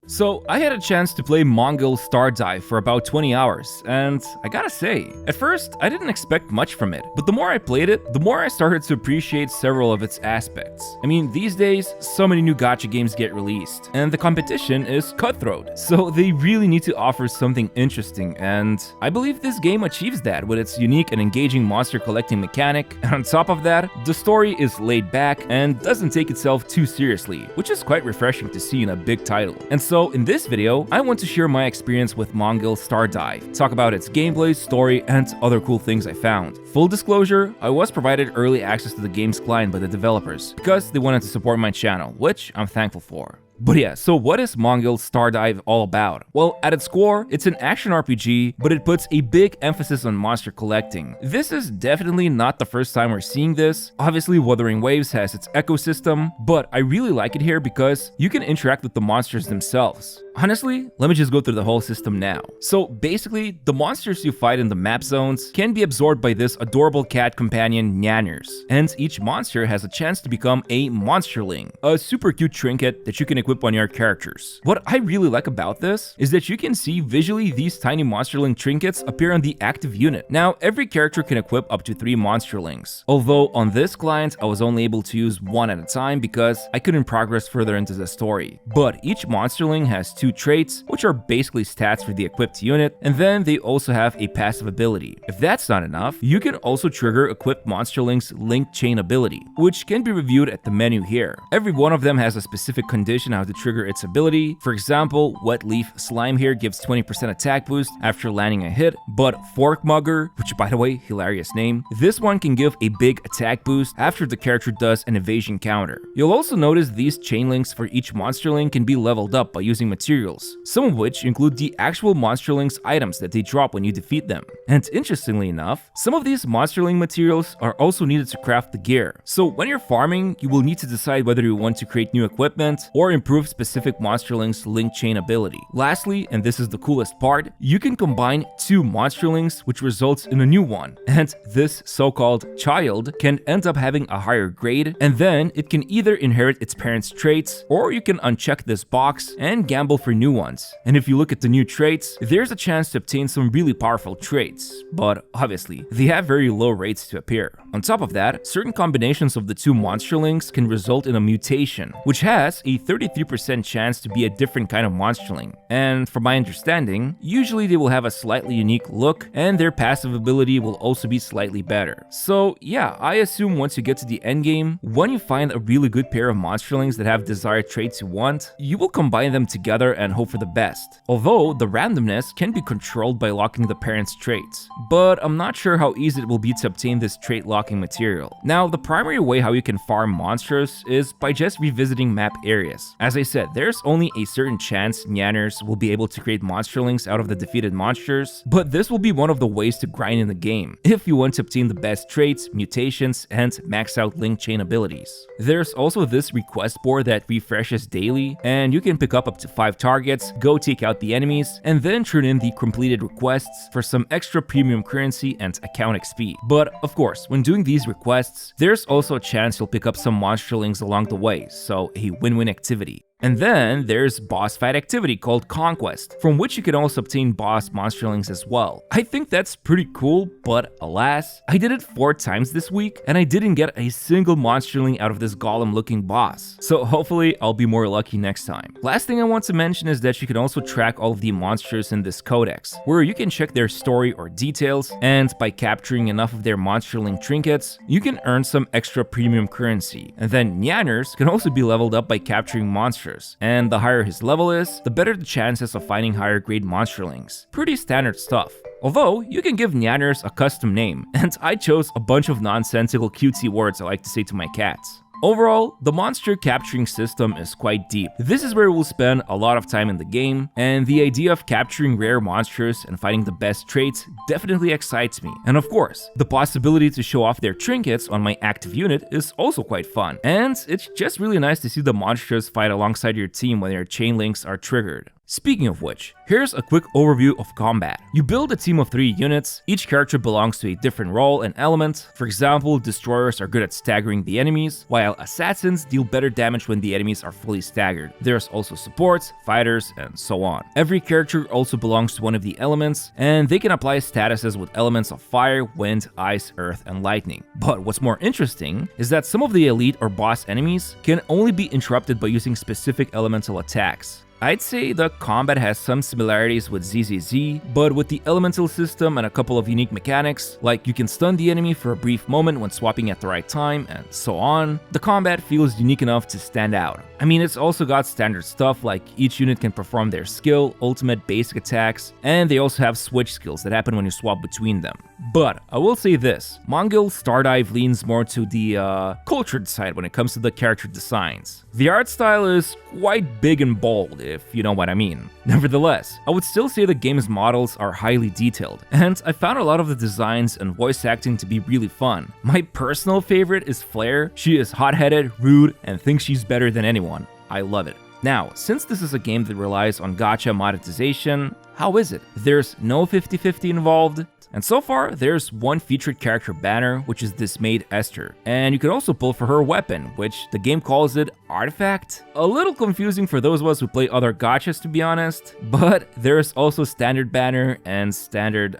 So I had a chance to play MONGIL Stardive for about 20 hours, and I gotta say, at first I didn't expect much from it, but the more I played it, the more I started to appreciate several of its aspects. I mean, these days, so many new gacha games get released, and the competition is cutthroat, so they really need to offer something interesting, and I believe this game achieves that with its unique and engaging monster collecting mechanic, and on top of that, the story is laid back and doesn't take itself too seriously, which is quite refreshing to see in a big title. And so in this video, I want to share my experience with MONGIL Stardive, talk about its gameplay, story, and other cool things I found. Full disclosure, I was provided early access to the game's client by the developers, because they wanted to support my channel, which I'm thankful for. But yeah, so what is MONGIL Stardive all about? Well, at its core, it's an action RPG, but it puts a big emphasis on monster collecting. This is definitely not the first time we're seeing this. Obviously, Wuthering Waves has its ecosystem, but I really like it here because you can interact with the monsters themselves. Honestly, let me just go through the whole system now. So basically, the monsters you fight in the map zones can be absorbed by this adorable cat companion Nyanners, and each monster has a chance to become a monsterling, a super cute trinket that you can equip on your characters. What I really like about this is that you can see visually these tiny monsterling trinkets appear on the active unit. Now, every character can equip up to 3 monsterlings, although on this client I was only able to use 1 at a time because I couldn't progress further into the story. But each monsterling has 2 traits, which are basically stats for the equipped unit, and then they also have a passive ability. If that's not enough, you can also trigger equipped monsterling's link chain ability, which can be reviewed at the menu here. Every one of them has a specific condition how to trigger its ability. For example, Wet Leaf Slime here gives 20% attack boost after landing a hit, but Fork Mugger, which by the way, hilarious name, this one can give a big attack boost after the character does an evasion counter. You'll also notice these chain links for each monsterling can be leveled up by using materials, some of which include the actual monsterling's items that they drop when you defeat them. And interestingly enough, some of these monsterling materials are also needed to craft the gear. So when you're farming, you will need to decide whether you want to create new equipment or improve specific monsterling's link chain ability. Lastly, and this is the coolest part, you can combine 2 monsterlings, which results in a new one. And this so-called child can end up having a higher grade, and then it can either inherit its parents' traits, or you can uncheck this box and gamble for new ones. And if you look at the new traits, there's a chance to obtain some really powerful traits, but obviously, they have very low rates to appear. On top of that, certain combinations of the 2 monsterlings can result in a mutation, which has a 33% chance to be a different kind of monsterling. And from my understanding, usually they will have a slightly unique look, and their passive ability will also be slightly better. So yeah, I assume once you get to the endgame, when you find a really good pair of monsterlings that have desired traits you want, you will combine them together and hope for the best. Although the randomness can be controlled by locking the parents' traits, but I'm not sure how easy it will be to obtain this trait locking material. Now, the primary way how you can farm monsters is by just revisiting map areas. As I said, there's only a certain chance Nyanners will be able to create monsterlings out of the defeated monsters, but this will be one of the ways to grind in the game if you want to obtain the best traits, mutations, and max out link chain abilities. There's also this request board that refreshes daily, and you can pick up to 5 targets, go take out the enemies, and then turn in the completed requests for some extra premium currency and account XP. But of course, when doing these requests, there's also a chance you'll pick up some monsterlings along the way, so a win-win activity. And then there's boss fight activity called Conquest, from which you can also obtain boss monsterlings as well. I think that's pretty cool, but alas, I did it 4 times this week, and I didn't get a single monsterling out of this golem looking boss. So hopefully I'll be more lucky next time. Last thing I want to mention is that you can also track all of the monsters in this codex, where you can check their story or details, and by capturing enough of their monsterling trinkets, you can earn some extra premium currency. And then Nyanners can also be leveled up by capturing monsters, and the higher his level is, the better the chances of finding higher grade monsterlings. Pretty standard stuff. Although, you can give Nyanners a custom name, and I chose a bunch of nonsensical cutesy words I like to say to my cats. Overall, the monster capturing system is quite deep. This is where we'll spend a lot of time in the game, and the idea of capturing rare monsters and finding the best traits definitely excites me. And of course, the possibility to show off their trinkets on my active unit is also quite fun. And it's just really nice to see the monsters fight alongside your team when their chain links are triggered. Speaking of which, here's a quick overview of combat. You build a team of 3 units, each character belongs to a different role and element. For example, destroyers are good at staggering the enemies, while assassins deal better damage when the enemies are fully staggered. There's also supports, fighters, and so on. Every character also belongs to one of the elements, and they can apply statuses with elements of fire, wind, ice, earth, and lightning. But what's more interesting is that some of the elite or boss enemies can only be interrupted by using specific elemental attacks. I'd say the combat has some similarities with ZZZ, but with the elemental system and a couple of unique mechanics, like you can stun the enemy for a brief moment when swapping at the right time, and so on. The combat feels unique enough to stand out. I mean, it's also got standard stuff like each unit can perform their skill, ultimate, basic attacks, and they also have switch skills that happen when you swap between them. But I will say this, MONGIL Stardive leans more to the cultured side when it comes to the character designs. The art style is quite big and bold, if you know what I mean. Nevertheless, I would still say the game's models are highly detailed, and I found a lot of the designs and voice acting to be really fun. My personal favorite is Flare. She is hot-headed, rude, and thinks she's better than anyone. I love it. Now, since this is a game that relies on gacha monetization, how is it? There's no 50-50 involved, and so far, there's one featured character banner, which is this maid Esther, and you can also pull for her weapon, which the game calls it Artifact. A little confusing for those of us who play other gachas, to be honest, but there's also standard banner and standard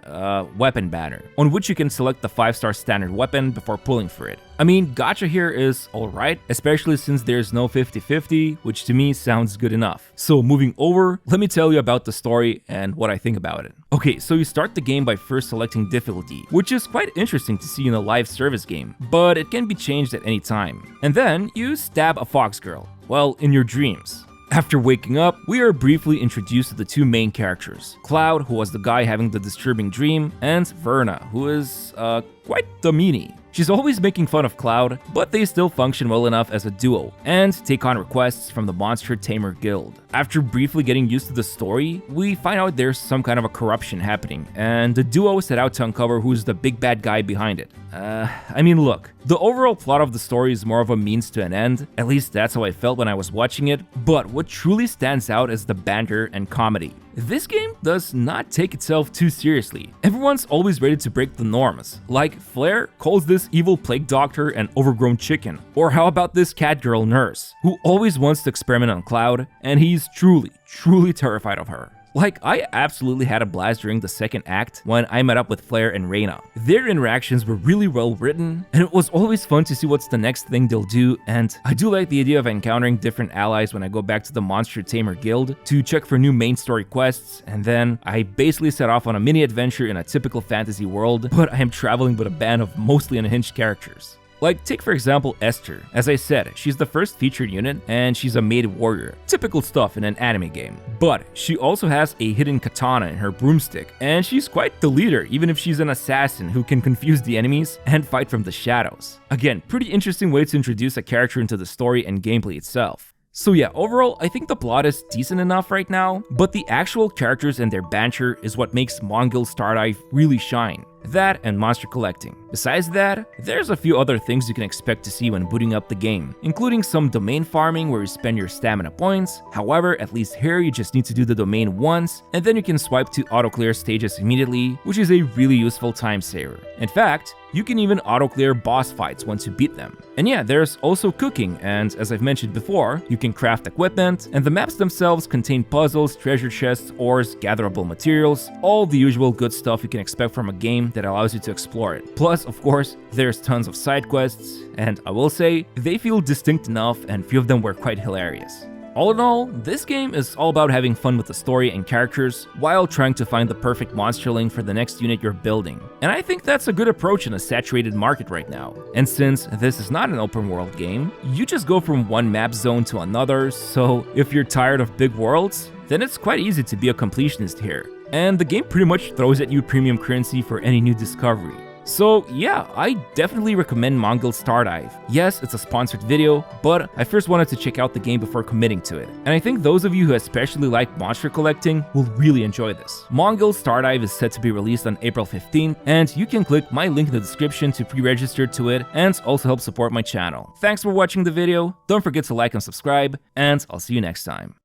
weapon banner, on which you can select the 5-star standard weapon before pulling for it. I mean, gacha here is alright, especially since there's no 50-50, which to me sounds good enough. So moving over, let me tell you about the story and what I think about it. Okay, so you start the game by first selecting difficulty, which is quite interesting to see in a live service game, but it can be changed at any time. And then you stab a fox girl, well, in your dreams. After waking up, we are briefly introduced to the 2 main characters, Cloud, who was the guy having the disturbing dream, and Verna, who is quite the meanie. She's always making fun of Cloud, but they still function well enough as a duo, and take on requests from the Monster Tamer Guild. After briefly getting used to the story, we find out there's some kind of a corruption happening, and the duo set out to uncover who's the big bad guy behind it. I mean, look, the overall plot of the story is more of a means to an end, at least that's how I felt when I was watching it, but what truly stands out is the banter and comedy. This game does not take itself too seriously. Everyone's always ready to break the norms, like Flare calls this evil plague doctor an overgrown chicken, or how about this cat girl nurse, who always wants to experiment on Cloud, and he's truly terrified of her. Like, I absolutely had a blast during the second act when I met up with Flare and Reina. Their interactions were really well written, and it was always fun to see what's the next thing they'll do, and I do like the idea of encountering different allies when I go back to the Monster Tamer Guild to check for new main story quests, and then I basically set off on a mini adventure in a typical fantasy world, but I am traveling with a band of mostly unhinged characters. Like, take for example Esther. As I said, she's the first featured unit, and she's a maid warrior. Typical stuff in an anime game. But she also has a hidden katana in her broomstick, and she's quite the leader, even if she's an assassin who can confuse the enemies and fight from the shadows. Again, pretty interesting way to introduce a character into the story and gameplay itself. So yeah, overall, I think the plot is decent enough right now, but the actual characters and their banter is what makes MONGIL Stardive really shine. That and monster collecting. Besides that, there's a few other things you can expect to see when booting up the game, including some domain farming where you spend your stamina points. However, at least here you just need to do the domain once, and then you can swipe to auto-clear stages immediately, which is a really useful time saver. In fact, you can even auto-clear boss fights once you beat them. And yeah, there's also cooking, and as I've mentioned before, you can craft equipment, and the maps themselves contain puzzles, treasure chests, ores, gatherable materials, all the usual good stuff you can expect from a game that allows you to explore it. Plus, of course, there's tons of side quests, and I will say, they feel distinct enough and few of them were quite hilarious. All in all, this game is all about having fun with the story and characters while trying to find the perfect monsterling for the next unit you're building. And I think that's a good approach in a saturated market right now. And since this is not an open world game, you just go from one map zone to another, so if you're tired of big worlds, then it's quite easy to be a completionist here. And the game pretty much throws at you premium currency for any new discovery. So yeah, I definitely recommend MONGIL Stardive. Yes, it's a sponsored video, but I first wanted to check out the game before committing to it. And I think those of you who especially like monster collecting will really enjoy this. MONGIL Stardive is set to be released on April 15th, and you can click my link in the description to pre-register to it and also help support my channel. Thanks for watching the video, don't forget to like and subscribe, and I'll see you next time.